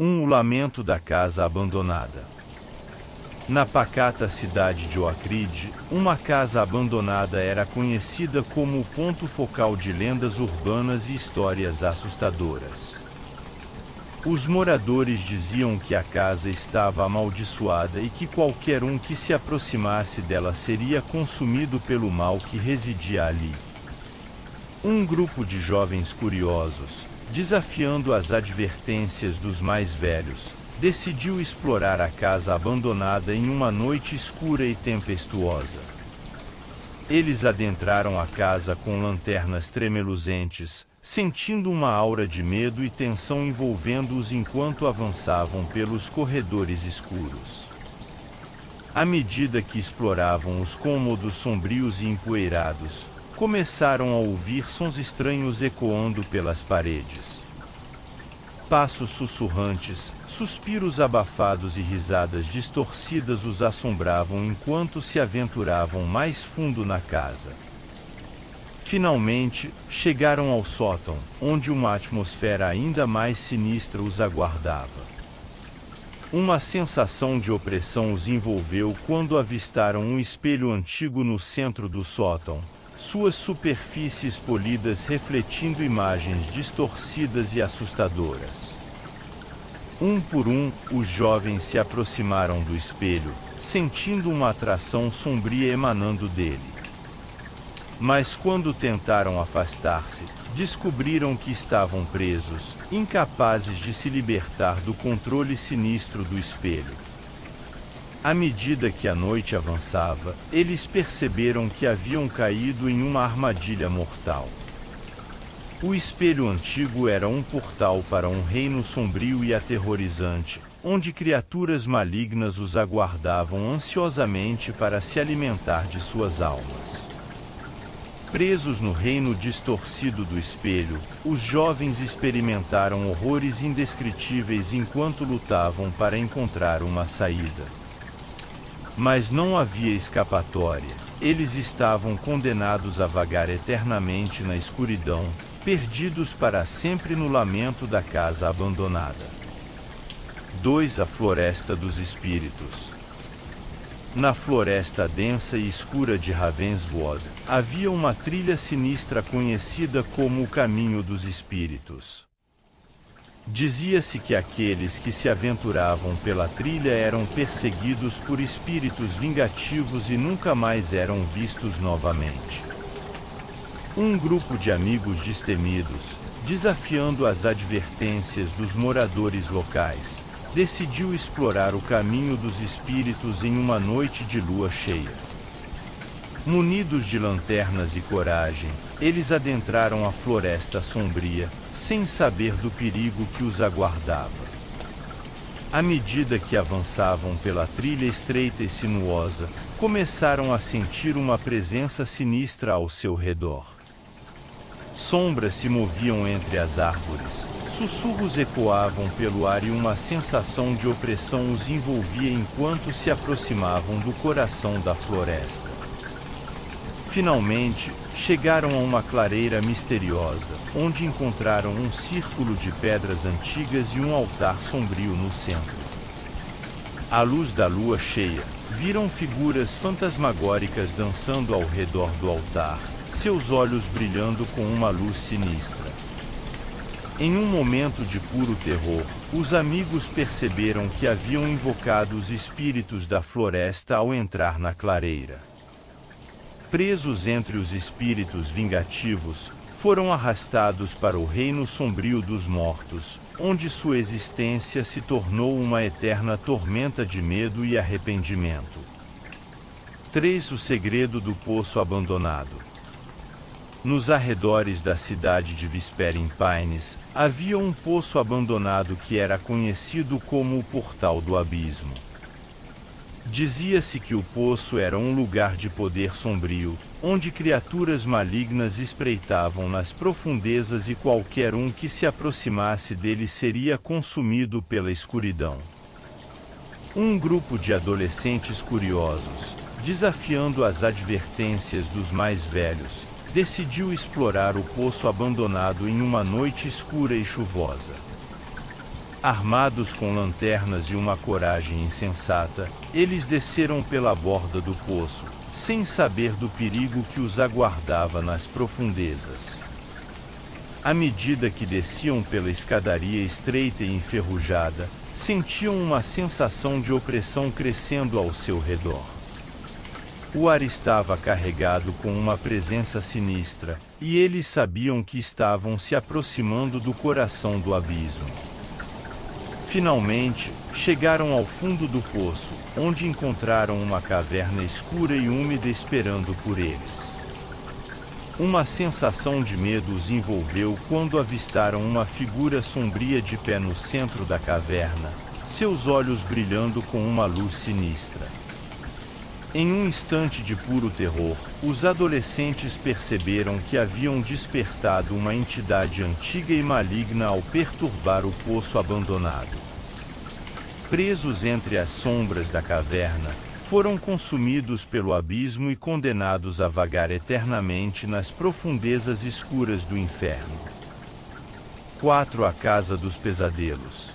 O lamento da casa abandonada. Na pacata cidade de Oakrid, uma casa abandonada era conhecida como o ponto focal de lendas urbanas e histórias assustadoras. Os moradores diziam que a casa estava amaldiçoada e que qualquer um que se aproximasse dela seria consumido pelo mal que residia ali. Um grupo de jovens curiosos, desafiando as advertências dos mais velhos, decidiu explorar a casa abandonada em uma noite escura e tempestuosa. Eles adentraram a casa com lanternas tremeluzentes, sentindo uma aura de medo e tensão envolvendo-os enquanto avançavam pelos corredores escuros. À medida que exploravam os cômodos sombrios e empoeirados, começaram a ouvir sons estranhos ecoando pelas paredes. Passos sussurrantes, suspiros abafados e risadas distorcidas os assombravam enquanto se aventuravam mais fundo na casa. Finalmente, chegaram ao sótão, onde uma atmosfera ainda mais sinistra os aguardava. Uma sensação de opressão os envolveu quando avistaram um espelho antigo no centro do sótão, suas superfícies polidas refletindo imagens distorcidas e assustadoras. Um por um, os jovens se aproximaram do espelho, sentindo uma atração sombria emanando dele. Mas quando tentaram afastar-se, descobriram que estavam presos, incapazes de se libertar do controle sinistro do espelho. À medida que a noite avançava, eles perceberam que haviam caído em uma armadilha mortal. O espelho antigo era um portal para um reino sombrio e aterrorizante, onde criaturas malignas os aguardavam ansiosamente para se alimentar de suas almas. Presos no reino distorcido do espelho, os jovens experimentaram horrores indescritíveis enquanto lutavam para encontrar uma saída. Mas não havia escapatória. Eles estavam condenados a vagar eternamente na escuridão, perdidos para sempre no lamento da casa abandonada. 2. A Floresta dos Espíritos. Na floresta densa e escura de Ravenswood, havia uma trilha sinistra conhecida como o Caminho dos Espíritos. Dizia-se que aqueles que se aventuravam pela trilha eram perseguidos por espíritos vingativos e nunca mais eram vistos novamente. Um grupo de amigos destemidos, desafiando as advertências dos moradores locais, decidiu explorar o Caminho dos Espíritos em uma noite de lua cheia. Munidos de lanternas e coragem, eles adentraram a floresta sombria, sem saber do perigo que os aguardava. À medida que avançavam pela trilha estreita e sinuosa, começaram a sentir uma presença sinistra ao seu redor. Sombras se moviam entre as árvores, sussurros ecoavam pelo ar e uma sensação de opressão os envolvia enquanto se aproximavam do coração da floresta. Finalmente, chegaram a uma clareira misteriosa, onde encontraram um círculo de pedras antigas e um altar sombrio no centro. À luz da lua cheia, viram figuras fantasmagóricas dançando ao redor do altar, seus olhos brilhando com uma luz sinistra. Em um momento de puro terror, os amigos perceberam que haviam invocado os espíritos da floresta ao entrar na clareira. Presos entre os espíritos vingativos, foram arrastados para o reino sombrio dos mortos, onde sua existência se tornou uma eterna tormenta de medo e arrependimento. 3. O segredo do poço abandonado. Nos arredores da cidade de Whispering Pines, havia um poço abandonado que era conhecido como o Portal do Abismo. Dizia-se que o poço era um lugar de poder sombrio, onde criaturas malignas espreitavam nas profundezas e qualquer um que se aproximasse dele seria consumido pela escuridão. Um grupo de adolescentes curiosos, desafiando as advertências dos mais velhos, decidiu explorar o poço abandonado em uma noite escura e chuvosa. Armados com lanternas e uma coragem insensata, eles desceram pela borda do poço, sem saber do perigo que os aguardava nas profundezas. À medida que desciam pela escadaria estreita e enferrujada, sentiam uma sensação de opressão crescendo ao seu redor. O ar estava carregado com uma presença sinistra, e eles sabiam que estavam se aproximando do coração do abismo. Finalmente, chegaram ao fundo do poço, onde encontraram uma caverna escura e úmida esperando por eles. Uma sensação de medo os envolveu quando avistaram uma figura sombria de pé no centro da caverna, seus olhos brilhando com uma luz sinistra. Em um instante de puro terror, os adolescentes perceberam que haviam despertado uma entidade antiga e maligna ao perturbar o poço abandonado. Presos entre as sombras da caverna, foram consumidos pelo abismo e condenados a vagar eternamente nas profundezas escuras do inferno. 4. A Casa dos Pesadelos.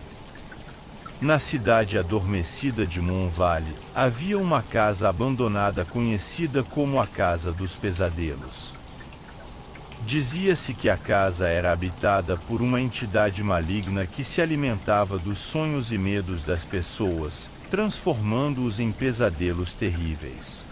Na cidade adormecida de Moon Valley, havia uma casa abandonada conhecida como a Casa dos Pesadelos. Dizia-se que a casa era habitada por uma entidade maligna que se alimentava dos sonhos e medos das pessoas, transformando-os em pesadelos terríveis.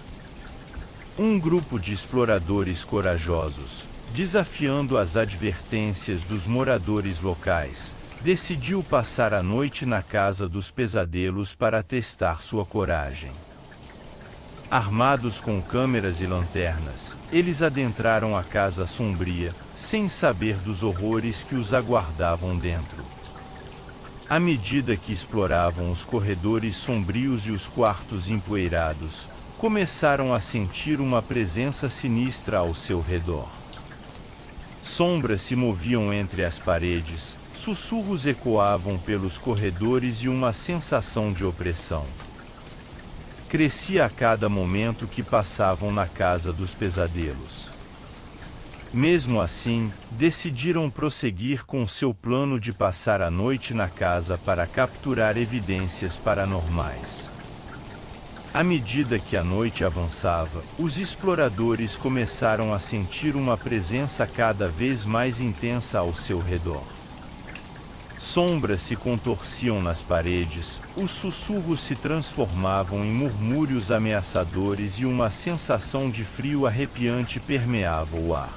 Um grupo de exploradores corajosos, desafiando as advertências dos moradores locais, decidiu passar a noite na Casa dos Pesadelos para testar sua coragem. Armados com câmeras e lanternas, eles adentraram a casa sombria, sem saber dos horrores que os aguardavam dentro. À medida que exploravam os corredores sombrios e os quartos empoeirados, começaram a sentir uma presença sinistra ao seu redor. Sombras se moviam entre as paredes, sussurros ecoavam pelos corredores e uma sensação de opressão crescia a cada momento que passavam na Casa dos Pesadelos. Mesmo assim, decidiram prosseguir com seu plano de passar a noite na casa para capturar evidências paranormais. À medida que a noite avançava, os exploradores começaram a sentir uma presença cada vez mais intensa ao seu redor. Sombras se contorciam nas paredes, os sussurros se transformavam em murmúrios ameaçadores e uma sensação de frio arrepiante permeava o ar.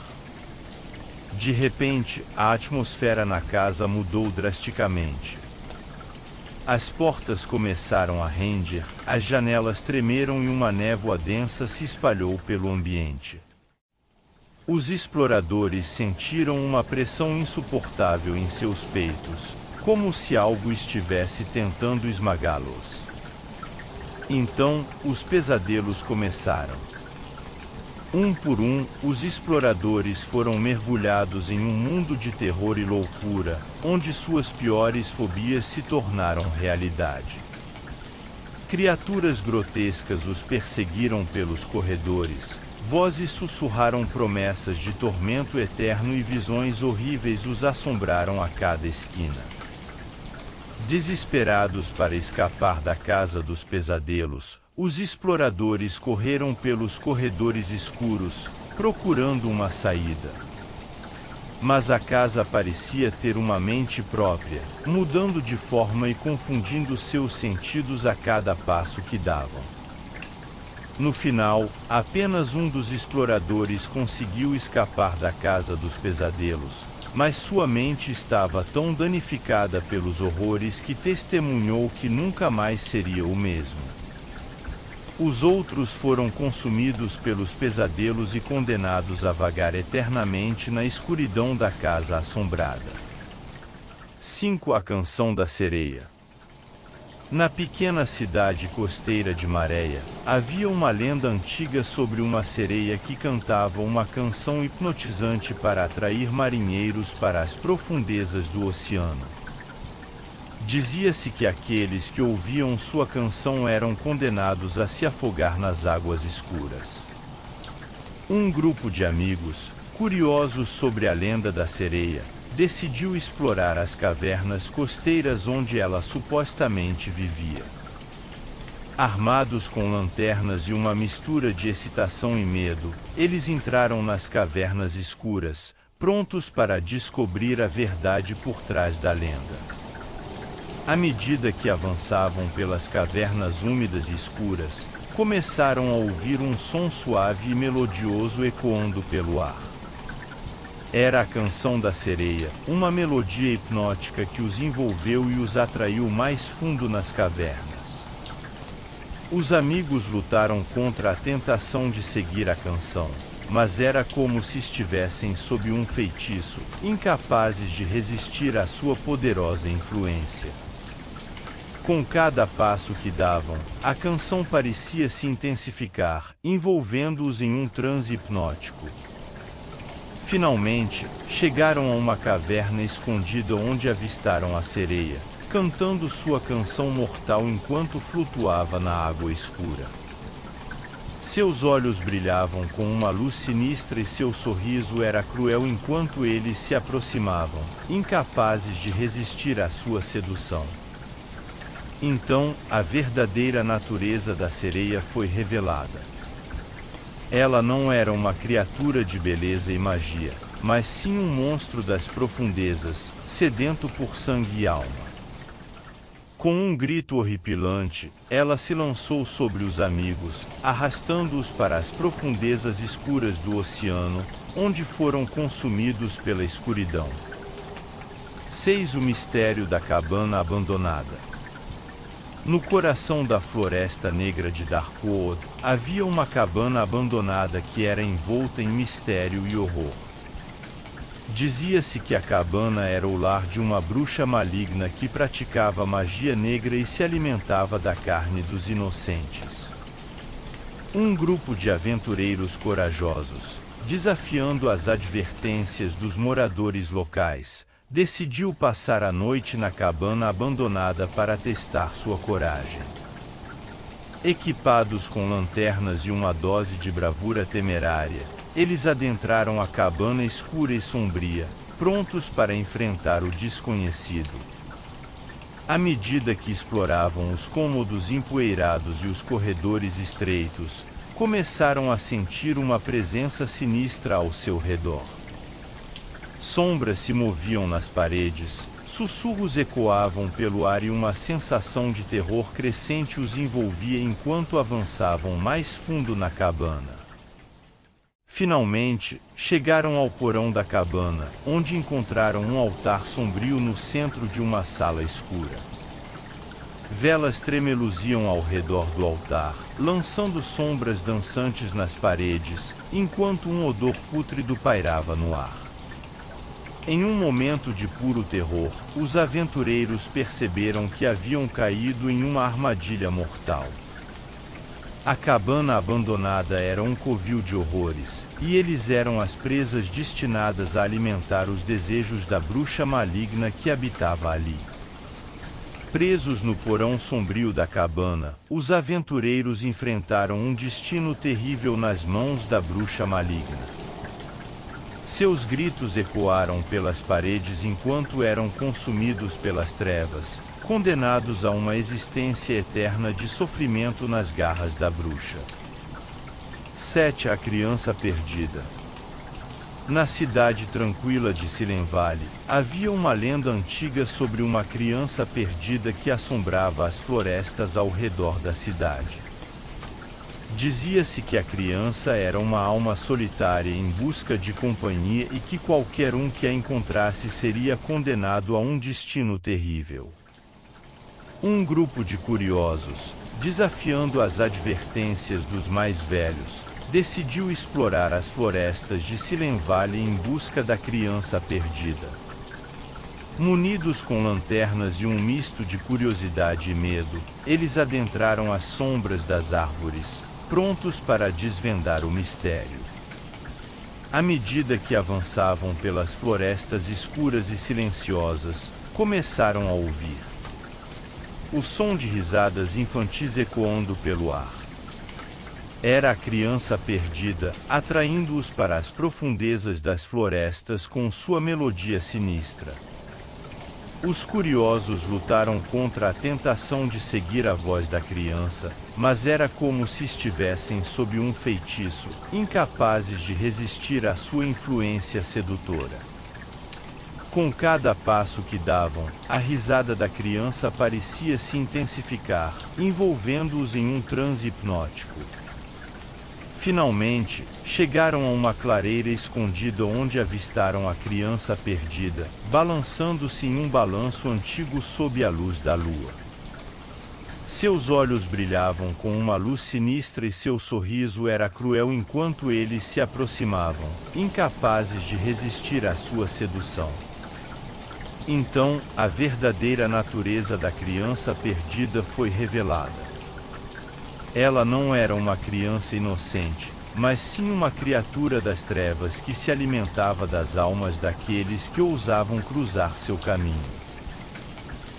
De repente, a atmosfera na casa mudou drasticamente. As portas começaram a render, as janelas tremeram e uma névoa densa se espalhou pelo ambiente. Os exploradores sentiram uma pressão insuportável em seus peitos, como se algo estivesse tentando esmagá-los. Então, os pesadelos começaram. Um por um, os exploradores foram mergulhados em um mundo de terror e loucura, onde suas piores fobias se tornaram realidade. Criaturas grotescas os perseguiram pelos corredores. Vozes sussurraram promessas de tormento eterno e visões horríveis os assombraram a cada esquina. Desesperados para escapar da Casa dos Pesadelos, os exploradores correram pelos corredores escuros, procurando uma saída. Mas a casa parecia ter uma mente própria, mudando de forma e confundindo seus sentidos a cada passo que davam. No final, apenas um dos exploradores conseguiu escapar da Casa dos Pesadelos, mas sua mente estava tão danificada pelos horrores que testemunhou que nunca mais seria o mesmo. Os outros foram consumidos pelos pesadelos e condenados a vagar eternamente na escuridão da casa assombrada. 5. A Canção da Sereia. Na pequena cidade costeira de Maréia, havia uma lenda antiga sobre uma sereia que cantava uma canção hipnotizante para atrair marinheiros para as profundezas do oceano. Dizia-se que aqueles que ouviam sua canção eram condenados a se afogar nas águas escuras. Um grupo de amigos, curiosos sobre a lenda da sereia, decidiu explorar as cavernas costeiras onde ela supostamente vivia. Armados com lanternas e uma mistura de excitação e medo, eles entraram nas cavernas escuras, prontos para descobrir a verdade por trás da lenda. À medida que avançavam pelas cavernas úmidas e escuras, começaram a ouvir um som suave e melodioso ecoando pelo ar. Era a canção da sereia, uma melodia hipnótica que os envolveu e os atraiu mais fundo nas cavernas. Os amigos lutaram contra a tentação de seguir a canção, mas era como se estivessem sob um feitiço, incapazes de resistir à sua poderosa influência. Com cada passo que davam, a canção parecia se intensificar, envolvendo-os em um transe hipnótico. Finalmente, chegaram a uma caverna escondida onde avistaram a sereia, cantando sua canção mortal enquanto flutuava na água escura. Seus olhos brilhavam com uma luz sinistra e seu sorriso era cruel enquanto eles se aproximavam, incapazes de resistir à sua sedução. Então, a verdadeira natureza da sereia foi revelada. Ela não era uma criatura de beleza e magia, mas sim um monstro das profundezas, sedento por sangue e alma. Com um grito horripilante, ela se lançou sobre os amigos, arrastando-os para as profundezas escuras do oceano, onde foram consumidos pela escuridão. 6. O mistério da cabana abandonada. No coração da Floresta Negra de Darkwood, havia uma cabana abandonada que era envolta em mistério e horror. Dizia-se que a cabana era o lar de uma bruxa maligna que praticava magia negra e se alimentava da carne dos inocentes. Um grupo de aventureiros corajosos, desafiando as advertências dos moradores locais, decidiu passar a noite na cabana abandonada para testar sua coragem. Equipados com lanternas e uma dose de bravura temerária, eles adentraram a cabana escura e sombria, prontos para enfrentar o desconhecido. À medida que exploravam os cômodos empoeirados e os corredores estreitos, começaram a sentir uma presença sinistra ao seu redor. Sombras se moviam nas paredes, sussurros ecoavam pelo ar e uma sensação de terror crescente os envolvia enquanto avançavam mais fundo na cabana. Finalmente, chegaram ao porão da cabana, onde encontraram um altar sombrio no centro de uma sala escura. Velas tremeluziam ao redor do altar, lançando sombras dançantes nas paredes, enquanto um odor pútrido pairava no ar. Em um momento de puro terror, os aventureiros perceberam que haviam caído em uma armadilha mortal. A cabana abandonada era um covil de horrores, e eles eram as presas destinadas a alimentar os desejos da bruxa maligna que habitava ali. Presos no porão sombrio da cabana, os aventureiros enfrentaram um destino terrível nas mãos da bruxa maligna. Seus gritos ecoaram pelas paredes enquanto eram consumidos pelas trevas, condenados a uma existência eterna de sofrimento nas garras da bruxa. 7. A criança perdida. Na cidade tranquila de Silent Valley, havia uma lenda antiga sobre uma criança perdida que assombrava as florestas ao redor da cidade. Dizia-se que a criança era uma alma solitária em busca de companhia e que qualquer um que a encontrasse seria condenado a um destino terrível. Um grupo de curiosos, desafiando as advertências dos mais velhos, decidiu explorar as florestas de Silent Valley em busca da criança perdida. Munidos com lanternas e um misto de curiosidade e medo, eles adentraram as sombras das árvores, prontos para desvendar o mistério. À medida que avançavam pelas florestas escuras e silenciosas, começaram a ouvir o som de risadas infantis ecoando pelo ar. Era a criança perdida, atraindo-os para as profundezas das florestas com sua melodia sinistra. Os curiosos lutaram contra a tentação de seguir a voz da criança, mas era como se estivessem sob um feitiço, incapazes de resistir à sua influência sedutora. Com cada passo que davam, a risada da criança parecia se intensificar, envolvendo-os em um transe hipnótico. Finalmente, chegaram a uma clareira escondida onde avistaram a criança perdida, balançando-se em um balanço antigo sob a luz da lua. Seus olhos brilhavam com uma luz sinistra e seu sorriso era cruel enquanto eles se aproximavam, incapazes de resistir à sua sedução. Então, a verdadeira natureza da criança perdida foi revelada. Ela não era uma criança inocente, mas sim uma criatura das trevas que se alimentava das almas daqueles que ousavam cruzar seu caminho.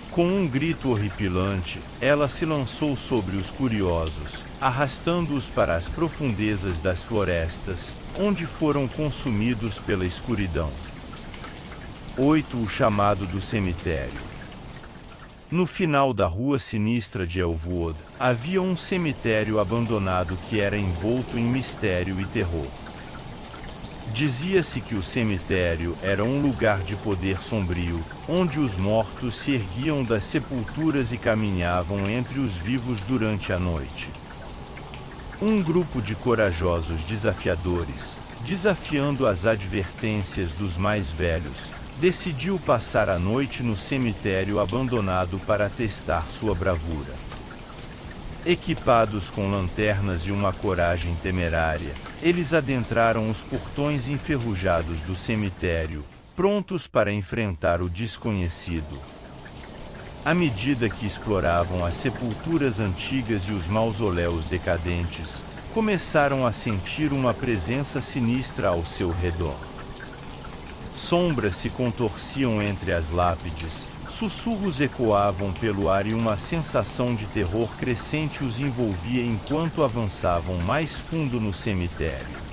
Com um grito horripilante, ela se lançou sobre os curiosos, arrastando-os para as profundezas das florestas, onde foram consumidos pela escuridão. 8. O chamado do cemitério. No final da rua sinistra de Elwood, havia um cemitério abandonado que era envolto em mistério e terror. Dizia-se que o cemitério era um lugar de poder sombrio, onde os mortos se erguiam das sepulturas e caminhavam entre os vivos durante a noite. Um grupo de corajosos desafiadores, desafiando as advertências dos mais velhos, decidiu passar a noite no cemitério abandonado para testar sua bravura. Equipados com lanternas e uma coragem temerária, eles adentraram os portões enferrujados do cemitério, prontos para enfrentar o desconhecido. À medida que exploravam as sepulturas antigas e os mausoléus decadentes, começaram a sentir uma presença sinistra ao seu redor. Sombras se contorciam entre as lápides, sussurros ecoavam pelo ar e uma sensação de terror crescente os envolvia enquanto avançavam mais fundo no cemitério.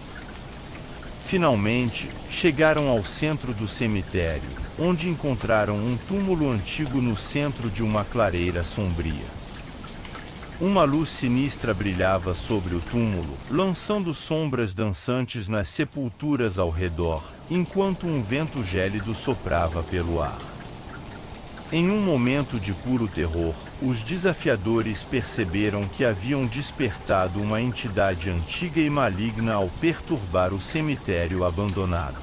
Finalmente, chegaram ao centro do cemitério, onde encontraram um túmulo antigo no centro de uma clareira sombria. Uma luz sinistra brilhava sobre o túmulo, lançando sombras dançantes nas sepulturas ao redor, enquanto um vento gélido soprava pelo ar. Em um momento de puro terror, os desafiadores perceberam que haviam despertado uma entidade antiga e maligna ao perturbar o cemitério abandonado.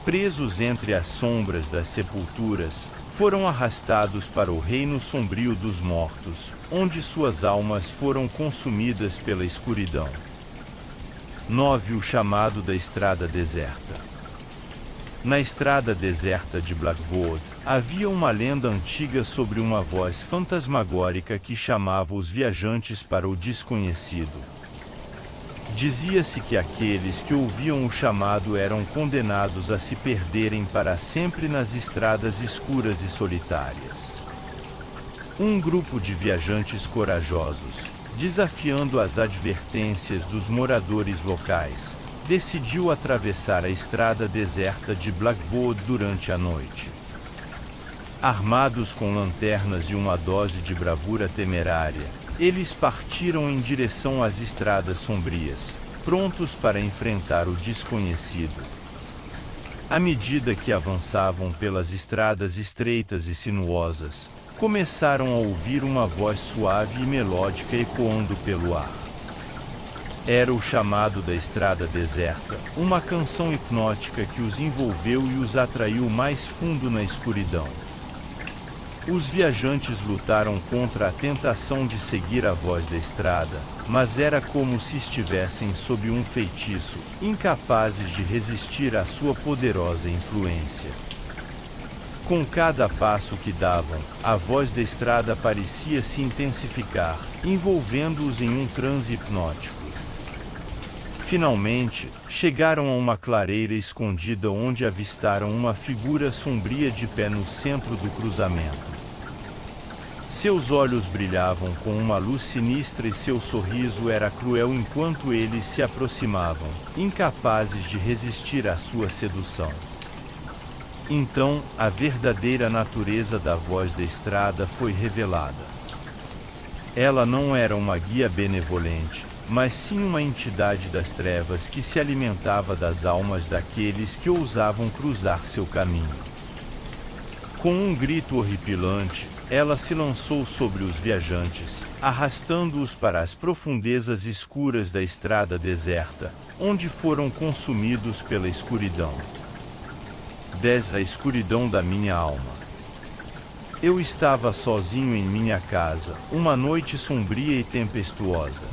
Presos entre as sombras das sepulturas, foram arrastados para o reino sombrio dos mortos, onde suas almas foram consumidas pela escuridão. 9. O chamado da estrada deserta. Na estrada deserta de Blackwood, havia uma lenda antiga sobre uma voz fantasmagórica que chamava os viajantes para o desconhecido. Dizia-se que aqueles que ouviam o chamado eram condenados a se perderem para sempre nas estradas escuras e solitárias. Um grupo de viajantes corajosos, desafiando as advertências dos moradores locais, decidiu atravessar a estrada deserta de Blackwood durante a noite. Armados com lanternas e uma dose de bravura temerária, eles partiram em direção às estradas sombrias, prontos para enfrentar o desconhecido. À medida que avançavam pelas estradas estreitas e sinuosas, começaram a ouvir uma voz suave e melódica ecoando pelo ar. Era o chamado da estrada deserta, uma canção hipnótica que os envolveu e os atraiu mais fundo na escuridão. Os viajantes lutaram contra a tentação de seguir a voz da estrada, mas era como se estivessem sob um feitiço, incapazes de resistir à sua poderosa influência. Com cada passo que davam, a voz da estrada parecia se intensificar, envolvendo-os em um transe hipnótico. Finalmente, chegaram a uma clareira escondida onde avistaram uma figura sombria de pé no centro do cruzamento. Seus olhos brilhavam com uma luz sinistra e seu sorriso era cruel enquanto eles se aproximavam, incapazes de resistir à sua sedução. Então, a verdadeira natureza da voz da estrada foi revelada. Ela não era uma guia benevolente, mas sim uma entidade das trevas que se alimentava das almas daqueles que ousavam cruzar seu caminho. Com um grito horripilante, ela se lançou sobre os viajantes, arrastando-os para as profundezas escuras da estrada deserta, onde foram consumidos pela escuridão. 10. A escuridão da minha alma. Eu estava sozinho em minha casa, uma noite sombria e tempestuosa.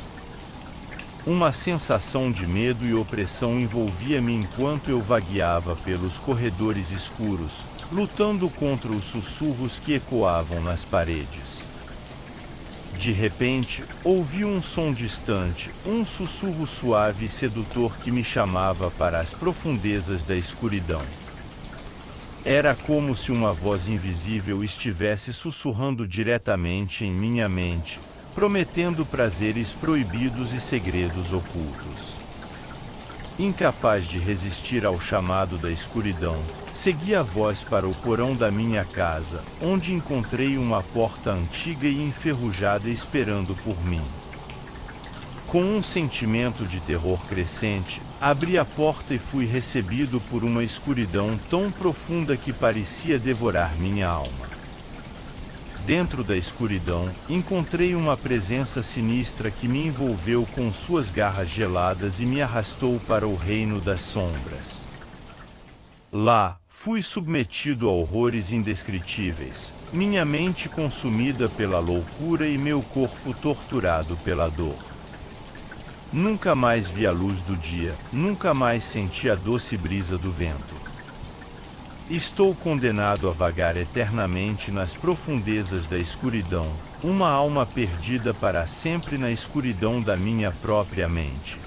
Uma sensação de medo e opressão envolvia-me enquanto eu vagueava pelos corredores escuros, lutando contra os sussurros que ecoavam nas paredes. De repente, ouvi um som distante, um sussurro suave e sedutor que me chamava para as profundezas da escuridão. Era como se uma voz invisível estivesse sussurrando diretamente em minha mente, prometendo prazeres proibidos e segredos ocultos. Incapaz de resistir ao chamado da escuridão, segui a voz para o porão da minha casa, onde encontrei uma porta antiga e enferrujada esperando por mim. Com um sentimento de terror crescente, abri a porta e fui recebido por uma escuridão tão profunda que parecia devorar minha alma. Dentro da escuridão, encontrei uma presença sinistra que me envolveu com suas garras geladas e me arrastou para o reino das sombras. Lá, fui submetido a horrores indescritíveis, minha mente consumida pela loucura e meu corpo torturado pela dor. Nunca mais vi a luz do dia, nunca mais senti a doce brisa do vento. Estou condenado a vagar eternamente nas profundezas da escuridão, uma alma perdida para sempre na escuridão da minha própria mente.